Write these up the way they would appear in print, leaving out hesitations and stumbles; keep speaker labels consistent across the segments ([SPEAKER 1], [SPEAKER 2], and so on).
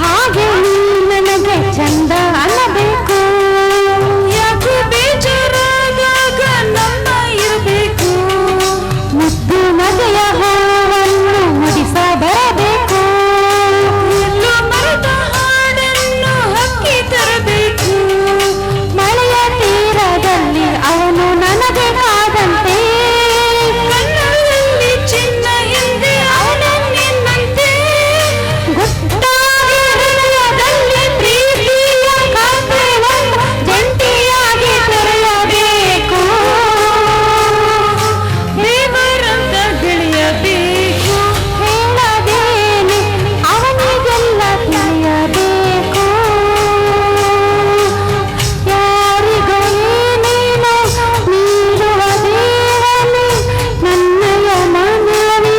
[SPEAKER 1] ಹಾಗೆ ನನಗೆ ಚಂದ ಅನ್ನಬೇಕು. ಯಾಕೆ ಬೇಜಾರಾದಾಗ ನಮ್ಮ ಇರಬೇಕು. ಮುದ್ದು ಮಗೆಯ ಹೂವನ್ನು ಮುಡಿಸ ಬರಬೇಕು. ಎಲ್ಲೋ ಮರದ ಹಾಡನ್ನು ಹಕ್ಕಿ ತರಬೇಕು. ಮಳೆಯ ತೀರದಲ್ಲಿ ಅವನು ನನಗೆ ಕಾದಂತೆ. ಕಣ್ಣಲ್ಲಿ ಚಿನ್ನ ಹಿಂದೆ ಅವನನ್ನೆನ್ನಂತೆ. ಗುಟ್ಟಾಗಿ ಹೃದಯದಲ್ಲಿ ಪ್ರೀತಿಯ ಖಾತೆಯನ್ನು ಜಂಟಿಯಾಗಿ ತೆರೆಯಬೇಕು. ದೇವರಂತ ಬೆಳೆಯಬೇಕು. ಹೇಳದೇನೆ ಅವನಿಗೆಲ್ಲ ತಿಳಿಯಬೇಕು. ಯಾರಿಗೂ ಏನೇನೋ ನೀಡುವ ದೇವನೇ ನನ್ನಯ ಮನವಿ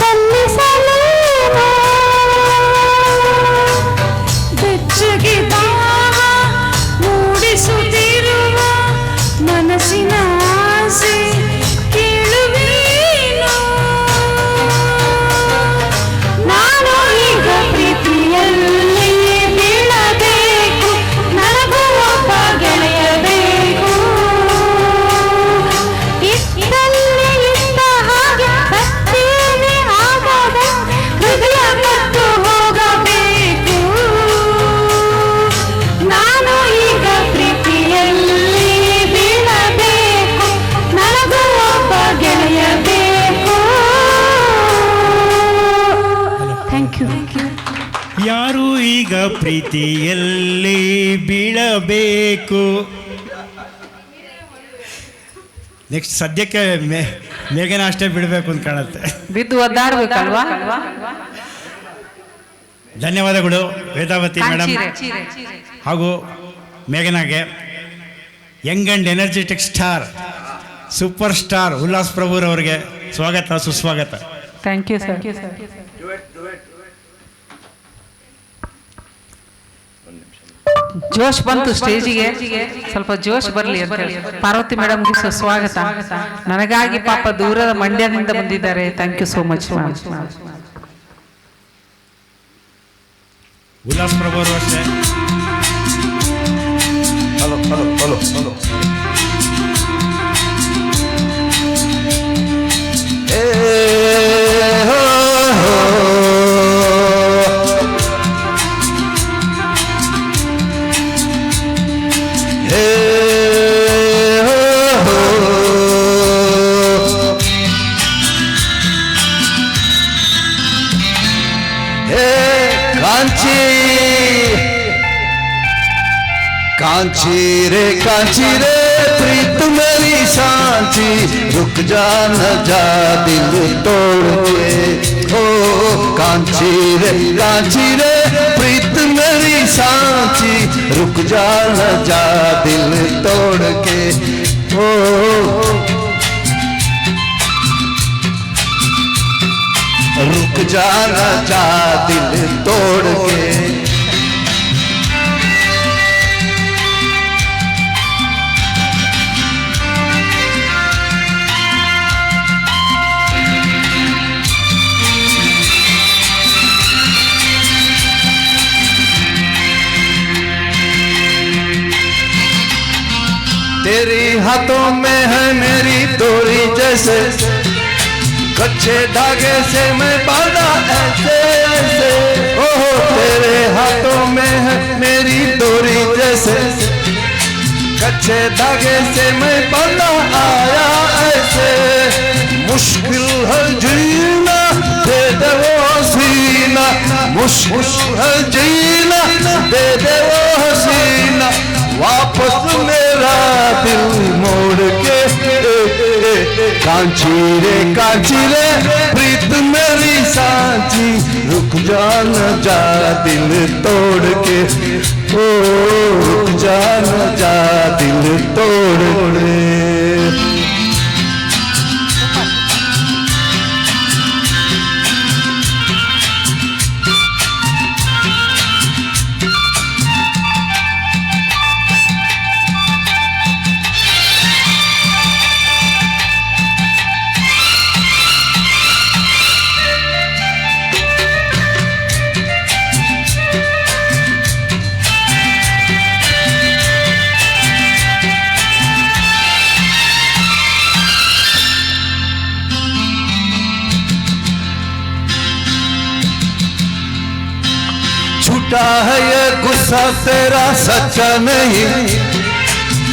[SPEAKER 1] ಸಲ್ಲಿಸಲೇನು. ಬೆಚ್ಚಗೆ ಭಾವ ಮೂಡಿಸುತ್ತಿರುವ ಮನಸ್ಸಿನ ಆಸೆ ಕೇಳುವೇನು. ನಾನು ಈಗ ಪ್ರೀತಿಯಲ್ಲಿ ಬೀಳಬೇಕು. ನನಗೂ ಒಬ್ಬ ಗೆಳೆಯ ಬೇಕು. ಇದ್ದಲ್ಲಿ ಇದ್ದ ಹಾಗೆ ಸತ್ತೇನೆ ಆಗದೆ ಹೃದಯ ಕತ್ತು ಹೋಗಬೇಕು. ನಾನು ಈಗ ಪ್ರೀತಿಯಲ್ಲಿ ಬೀಳಬೇಕು. ನನಗೂ ಒಬ್ಬ ಗೆಳೆಯ ಬೇಕು. Thank you.
[SPEAKER 2] ಯಾರು ಈಗ ಪ್ರೀತಿಯಲ್ಲಿ ಬೀಳಬೇಕು. ನೆಕ್ಸ್ಟ್ ಸದ್ಯಕ್ಕೆ ಮೇಘನ ಅಷ್ಟೇ ಬಿಡಬೇಕು ಅಂತ ಕಾಣುತ್ತೆ.
[SPEAKER 3] ಬಿದ್ದು ಒದ್ದಾಡ್ಬೇಕಲ್ವಾ?
[SPEAKER 2] ಧನ್ಯವಾದಗಳು ವೇದಾವತಿ ಮೇಡಮ್ ಹಾಗೂ ಮೇಘನಾಗೆ. Young and energetic star super star Ullas ಪ್ರಭುರವರಿಗೆ ಸ್ವಾಗತ ಸುಸ್ವಾಗತ.
[SPEAKER 3] Thank you sir. ಜೋಶ್ ಬಂತು ಸ್ಟೇಜಿಗೆ, ಸ್ವಲ್ಪ ಜೋಶ್ ಬರಲಿ ಅಂತ ಹೇಳಿ ಪಾರ್ವತಿ ಮೇಡಮ್ಗೆ ಸ್ವಾಗತ. ನನಗಾಗಿ ಪಾಪ ದೂರದ ಮಂಡ್ಯದಿಂದ ಬಂದಿದ್ದಾರೆ. Thank you so much.
[SPEAKER 2] Ullas Prabhu ಅವರು ಅಷ್ಟೇ.
[SPEAKER 4] Hello hello hello hello. Kanchi रे प्रीत मेरी सांची, रुक जा न जा दिल तोड़ के। ओ कांची रे प्रीत मेरी सांची, रुक जा न जा दिल तोड़ के। ओ रुक जा न जा दिल तोड़ के। तेरी हाथों में है मेरी डोरी जैसे, कच्चे धागे से मैं बांधा ऐसे ऐसे। ओह तेरे हाथों में है मेरी डोरी जैसे, कच्चे धागे से मैं बांधा आया ऐसे। मुश्किल है जीना दे दे वो हसीना, मुश्किल है जीना दे दे वो हसीना। वापस मेरा दिल मोड़ के। कांची रे प्रीत मेरी सांची, रुक जा न जा दिल तोड़ के। ओ रुक जा न जा दिल तोड़ के। झूठा है ये गुस्सा तेरा सच्चा नहीं,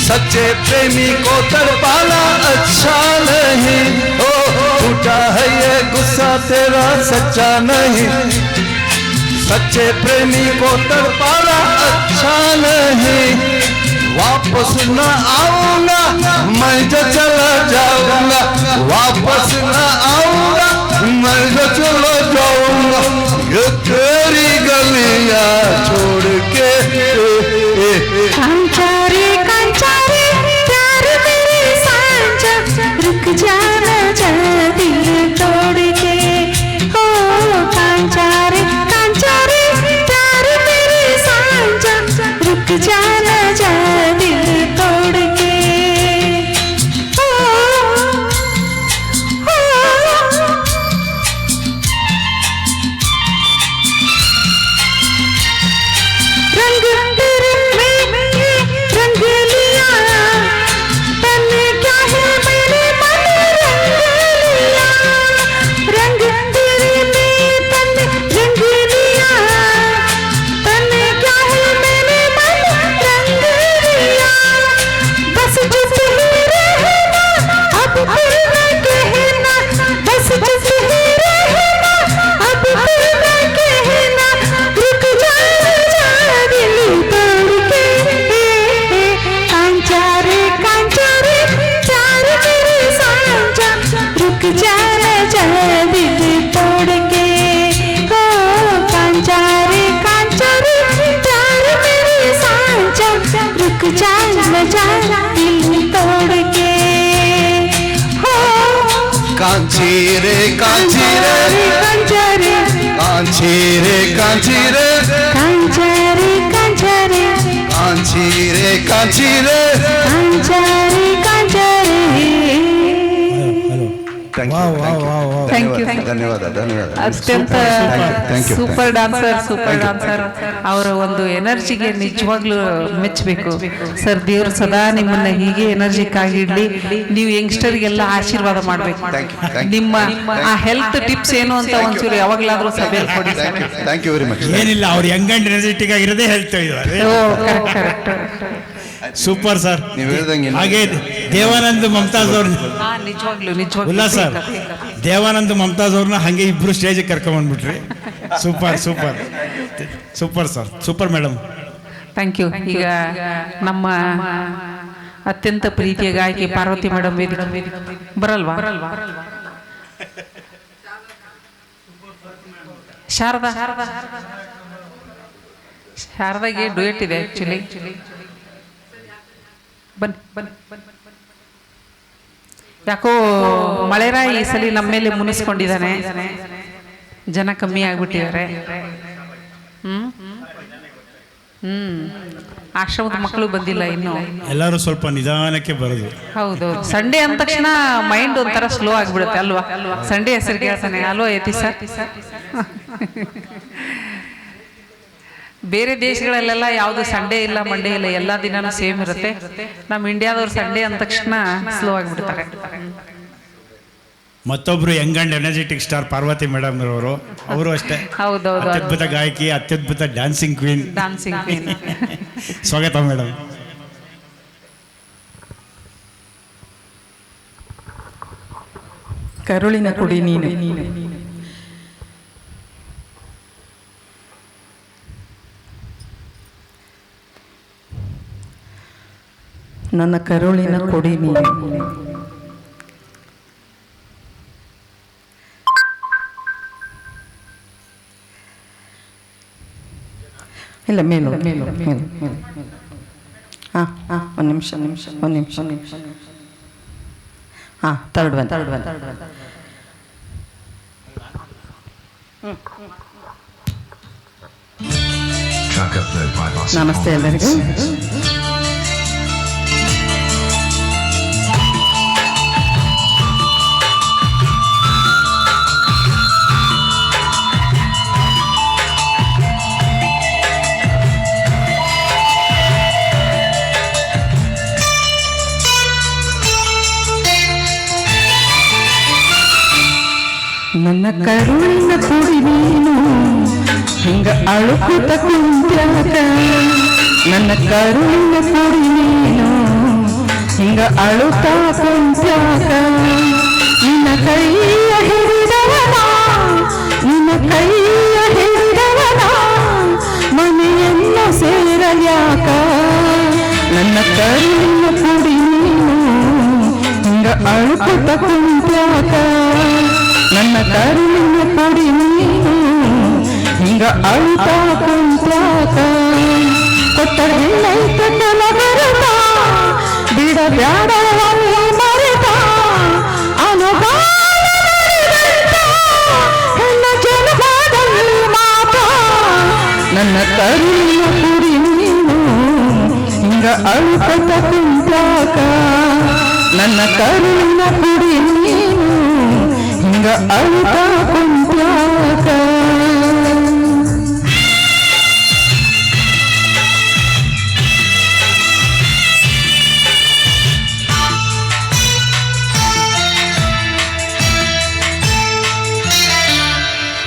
[SPEAKER 4] सच्चे प्रेमी को तड़पाना अच्छा नहीं। ओ झूठा है ये गुस्सा तेरा सच्चा नहीं, सच्चे प्रेमी को तड़पाना अच्छा नहीं। वापस न आऊंगा मैं जो चला जाऊंगा, वापस न आऊंगा मैं जो चला जाऊंगा, ये तेरी गलियां छोड़ के।
[SPEAKER 1] कांचारे कांचारे प्यार मेरे सांझा, रुक जाना जा दिल तोड़ के। हो कांचारे कांचारे प्यार मेरे सांझा, रुक जाना जा दिल तोड़ के। हो, हो, रंग तेरे में रंग लिया, तन्ने क्या है मेरे मन रंग लिया। रंग तेरे में तन्ने रंग लिया, तन्ने क्या है मेरे मन रंग लिया। बस चुप ही रहना अब फिर न कहना, बस चुप ही रहना अब फिर न कहना, रुक जाना जा दिल तोड़ के। कांचारे कांचारे प्यार मेरे सांझा, रुक जाना जा दिल तोड़ के। हो कांचारे कांचारे प्यार मेरे सांझा, रुक जाना जा दिल तोड़ के। हो
[SPEAKER 4] कांची रे कांची रे,
[SPEAKER 1] कांचारे
[SPEAKER 4] कांची रे कांची रे,
[SPEAKER 1] कांचारे कांचारे
[SPEAKER 4] कांची रे कांची रे।
[SPEAKER 1] कांचारे कांचारे।
[SPEAKER 4] Thank you,
[SPEAKER 2] wow
[SPEAKER 4] thank you.
[SPEAKER 2] Wow wow
[SPEAKER 3] Thank you.
[SPEAKER 4] ಧನ್ಯವಾದ ಧನ್ಯವಾದ.
[SPEAKER 3] ಅತ್ಯಂತ
[SPEAKER 4] Thank you.
[SPEAKER 3] ಸೂಪರ್ ಡಾನ್ಸರ್ ಅವರ ಒಂದು ಎನರ್ಜಿಗೆ ನಿಜವಾಗ್ಲೂ ಮೆಚ್ಚಬೇಕು ಸರ್. ದೇವ್ರು ಸದಾ ನಿಮ್ಮನ್ನ ಹೀಗೆ ಎನರ್ಜಿಕ್ ಆಗಿಡ್ಲಿ. ನೀವು ಯಂಗ್ಸ್ಟರ್ಗೆಲ್ಲ ಆಶೀರ್ವಾದ ಮಾಡ್ಬೇಕು.
[SPEAKER 4] Thank you, thank you.
[SPEAKER 3] ನಿಮ್ಮ ಆ ಹೆಲ್ತ್ ಟಿಪ್ಸ್ ಏನು ಅಂತ ಒಂಚೂರು ಯಾವಾಗ್ಲಾದ್ರೂ ಸಭೆಯಲ್ಲಿ ಕೊಡಿ sir.
[SPEAKER 4] Thank you very much.
[SPEAKER 2] ಏನಿಲ್ಲ, ಅವ್ರು ಯಂಗ್ ಅಂಡ್ ಎನರ್ಜೆಟಿಕ್ ಆಗಿರೋದೇ ಹೇಳ್ತಾ ಇದ್ದಾರೆ.
[SPEAKER 3] Oh correct.
[SPEAKER 2] Super sir.
[SPEAKER 4] ನೀವು ಹೇಳ್ದಂಗೆ
[SPEAKER 2] ಹಾಗೆ ದೇವಾನಂದ್ ಮಮತಾಜ್ ಅವ್ರು
[SPEAKER 3] ನಿಜವಾಗ್ಲೂ
[SPEAKER 2] ಇಲ್ಲ ಸರ್, ದೇವಾನಂದ್ ಮಮತಾಜ್ ಅವ್ರನ್ನ ಹಾಗೆ ಇಬ್ರು ಸ್ಟೇಜಿಗೆ ಕರ್ಕೊಂಡ್ಬಂದ್ಬಿಟ್ರಿ. Super super super sir, super madam.
[SPEAKER 3] Thank you. ಈಗ ನಮ್ಮ ಅತ್ಯಂತ ಪ್ರೀತಿಯ ಗಾಯಕಿ ಪಾರ್ವತಿ ಮೇಡಮ್ ವೇದಿಕೆ ಬರಲ್ವಾ? ಶಾರದಾಗೆ ಡುಯೆಟ್ ಇದೆ ಆಕ್ಚುಲಿ. ಬನ್ನಿ. ಯಾಕೋ ಮಳೆರಾಯ ಈ ಸಲ ನಮ್ಮ ಮೇಲೆ ಮುನಿಸ್ಕೊಂಡಿದ್ದಾನೆ, ಜನ ಕಮ್ಮಿ ಆಗ್ಬಿಟ್ಟಿದ್ದಾರೆ. ಆಶ್ರಮದ ಮಕ್ಕಳು ಬಂದಿಲ್ಲ ಇನ್ನು.
[SPEAKER 2] ಎಲ್ಲರೂ ಸ್ವಲ್ಪ ನಿಧಾನಕ್ಕೆ ಬರೋದು.
[SPEAKER 3] ಹೌದು, ಸಂಡೇ ಅಂದ ತಕ್ಷಣ ಮೈಂಡ್ ಒಂಥರ ಸ್ಲೋ ಆಗಿಬಿಡುತ್ತೆ ಅಲ್ವಾ? ಸಂಡೇ ಹೆಸರು ಕೇಳ್ತಾನೆ ಅಲ್ವಾ ಯತಿ ಸರ್? ಬೇರೆ ದೇಶಗಳಲ್ಲೆಲ್ಲ ಯಾವುದು ಸಂಡೇ ಇಲ್ಲ ಮಂಡೇ ಇಲ್ಲ, ಎಲ್ಲ ದಿನಾನು ಸೇಮ್ ಇರುತ್ತೆ. ನಮ್ಮ ಇಂಡಿಯಾದವ್ರು ಸಂಡೇ ಅಂದ ತಕ್ಷಣ ಸ್ಲೋ ಆಗಿಬಿಡ್ತಾರೆ.
[SPEAKER 2] ಮತ್ತೊಬ್ರು Young and energetic star Parvati madam ಅವರು, ಅವರು ಅಷ್ಟೇ
[SPEAKER 3] ಹೌದೌದು,
[SPEAKER 2] ಅತ್ಯದ್ಭುತ ಗಾಯಕಿ, ಅತ್ಯದ್ಭುತ ಡ್ಯಾನ್ಸಿಂಗ್ ಕ್ವೀನ್. ಸ್ವಾಗತ ಮೇಡಮ್.
[SPEAKER 5] ಕರುಳಿನ ಕುಡಿ ನೀನು, ನನ್ನ ಕರುಳಿನ ಕೊಡಿ ನೀನು. ಇಲ್ಲ ಮೇಲು ಮೇಲು ಮೇಲು ಮೇಲು. ಹಾಂ ಹಾಂ, ಒಂದು ನಿಮಿಷ. ಹಾಂ, ತರ್ಡ್ ಒನ್. ನಮಸ್ತೆ ಎಲ್ಲರಿಗೂ. ನನ್ನ ಕರುಳಿನ ಕುಡಿ ನೀನು, ಹಿಂಗ ಅಳುಕುತ ಕುಂತ್ಯಾಕ ನನ್ನ ಕರುಳಿನ ಕುಡಿ ನೀನು ಹಿಂಗ ಅಳುತ್ತಾ ಕುಂತ್ಯಾಕ ನಿನ್ನ ಕೈಯ ಹಿಡಿದವನ ನಿನ್ನ ಕೈಯ ಹಿಡಿದವನ ಮನೆಯನ್ನು ಸೇರಲ್ಯಾಕ ನನ್ನ ಕರುಳಿನ ಕುಡಿ ನೀನು ಹಿಂಗ ಅಳುಕುತ ಕುಂತ್ಯಾಕ ನನ್ನ ಕರುಳಿನ ಕುಡಿ ನೀನು ಹಿಂಗ ಅಳುತ್ತಾ ಕುಂತ್ಯಾಕ ಕೊಟ್ಟರಿಲ್ಲೈತ ಕೆಲವರತ ಬಿಡಬ್ಯಾಡ ಅಲ್ಲಿ ಮರೆತ ಅನುಭವಿಸಿದಂತ ಹೆಣ್ಣ ಜನ್ಮದಲ್ಲಿ ಮಾತ ನನ್ನ ಕರುಳಿನ ಕುಡಿ ನೀನು ಹಿಂಗ ಅಳುಕತ ಕುಂತ್ಯಾಕ ನನ್ನ ಕರುಳಿನ ಕುಡಿ ನೀನು ಹಿಂಗ ಅಳುತ್ತಾ ಕುಂತ್ಯಾಕ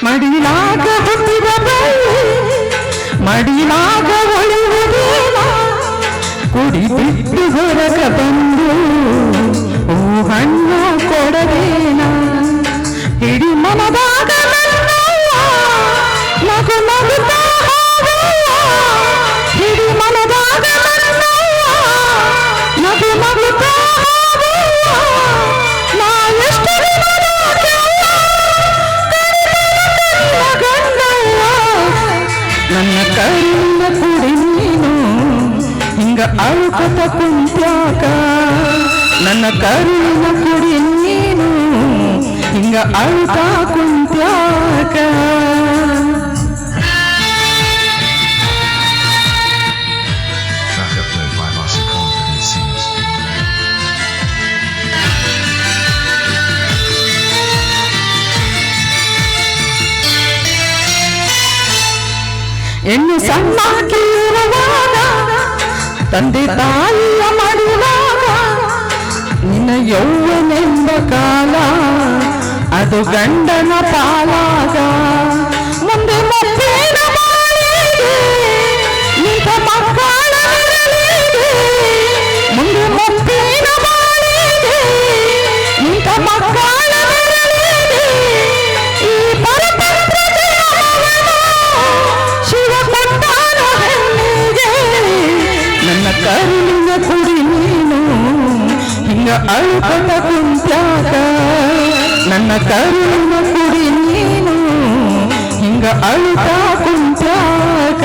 [SPEAKER 5] ಮಡಿಲಾಗ ಹುಟ್ಟಿದ ಮಡಿಲಾಗ ಒಳೆಯುವುದೇನ ಕುಡಿ ಬಿಟ್ಟು ಹೊರಗ ಬಂದು ಹೂ ಹಣ್ಣು ಕೊಡದೇನ ಹಿಡಿ ಮನದಾಗ ನಗು ನಗುತ್ತಾ ಹಿಡಿ ಮನದಾಗ ನಗು ನಗುತ್ತಾ ನಾ ಎಷ್ಟು ನನ್ನ ಕರುಳಿನ ಕುಡಿ ನೀನು ಹಿಂಗ ಅಳುಕತ ಕುಂತ್ಯಾಕ ನನ್ನ ಕರುಳಿನ ಕುಡಿ ನೀನು ಹಿಂಗ ಅಳುತ್ತಾ ಕುಂತ್ಯಾಕ ಹೆಣ್ಣು ಸಣ್ಣಕ್ಕಿರುವಾಗ ತಂದೆ ತಾಯಿಯ ಮಡಿವಾಗ ನಿನ್ನ ಯೌವನೆಂಬ ಕಾಲ ಅದು ಗಂಡನ ಪಾಲಾಗ ಮುಂದೆ ಮಕ್ಕಳ ನಿಂತ ಮಕ್ಕಳ ಮುಂದೆ ಮಕ್ಕಳ ನಿಂತ ಮಕ್ಕಳ ಈ ನನ್ನ ಕರುಳಿನ ಕುಡಿ ನೀನು ಹಿಂಗ ಅಳುಕತ ಕುಂತ್ಯಾಕ ನನ್ನ ಕರುಳಿನ ಕುಡಿ ನೀನು ಹಿಂಗ ಅಳುತ್ತಾ ಕುಂತ್ಯಾಕ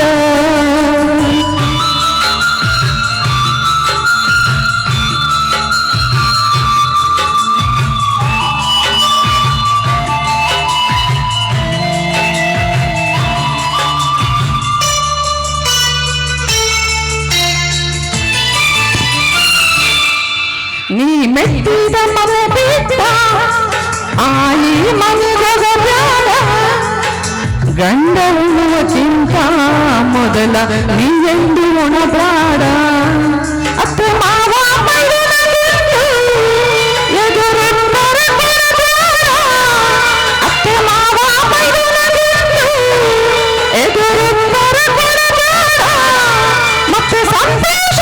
[SPEAKER 5] ನೀ ಮೆಟ್ಟಿದ ಮನೆ ಬಿಟ್ಟ ಆಯಿ ಮನೆಗೊಗ ಬ್ಯಾಡ ಗಂಡ ಉಣ್ಣುವಕ್ಕಿಂತ ಮೊದಲ ನೀ ಎಂದು ಉಣಬ್ಯಾಡ ಅತ್ತೆ ಮಾವ ಅತ್ತೆ ಮಾವ ಮತ್ತೆ ಸಂತೋಷ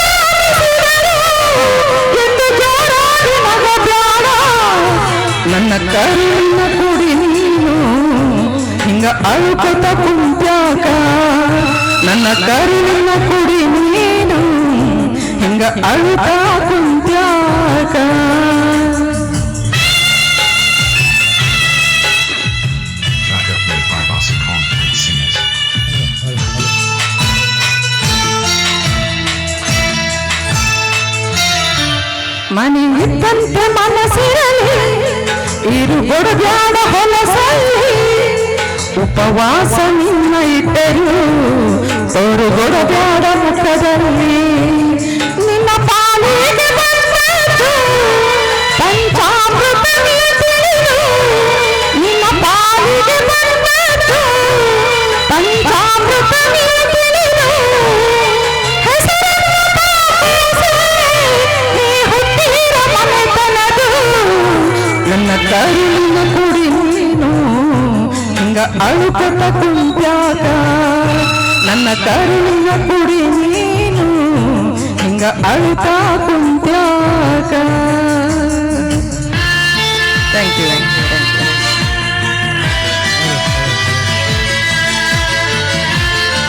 [SPEAKER 5] ನನ್ನ ಕರುಳಿನ ಕುಡಿ ನೀನು ಹಿಂಗ ಅಳುಕತ ಕುಂತ್ಯಾಕ ನನ್ನ ಕರುಳಿನ ಕುಡಿ ನೀನು ಹಿಂಗ ಅಳುತ್ತಾ ಕುಂತ್ಯಾಕ ಮನೆ ಇದ್ದಂತೆ ಮನಸ್ಸಿರಲಿ ಇರುಗೊಡಬ್ಯಾಡ ಹೊಲಸಲ್ಲಿ ಉಪವಾಸ ನಿನ್ನ ಇಟ್ಟರು ತೋರುಗೊಡಬ್ಯಾಡ ಮುಖದಲ್ಲಿ ನಿನ್ನ ಪಾಲಿಗೆ ಬಂದದ್ದು ಪಂಚಾಮೃತ ತಿಳಿದು ನಿನ್ನ ಪಾಲಿಗೆ ಬಂದದ್ದು ಪಂಚಾಮೃತ ತಿಳಿದು ನನ್ನ ಕರುಳಿನ ಕುಡಿ ನೀನು ಹಿಂಗ ಅಳುಕತ ಕುಂತ್ಯಾಕ ನನ್ನ ಕರುಳಿನ ಕುಡಿ ನೀನು ಹಿಂಗ ಅಳುತ್ತಾ ಕುಂತ್ಯಾಕ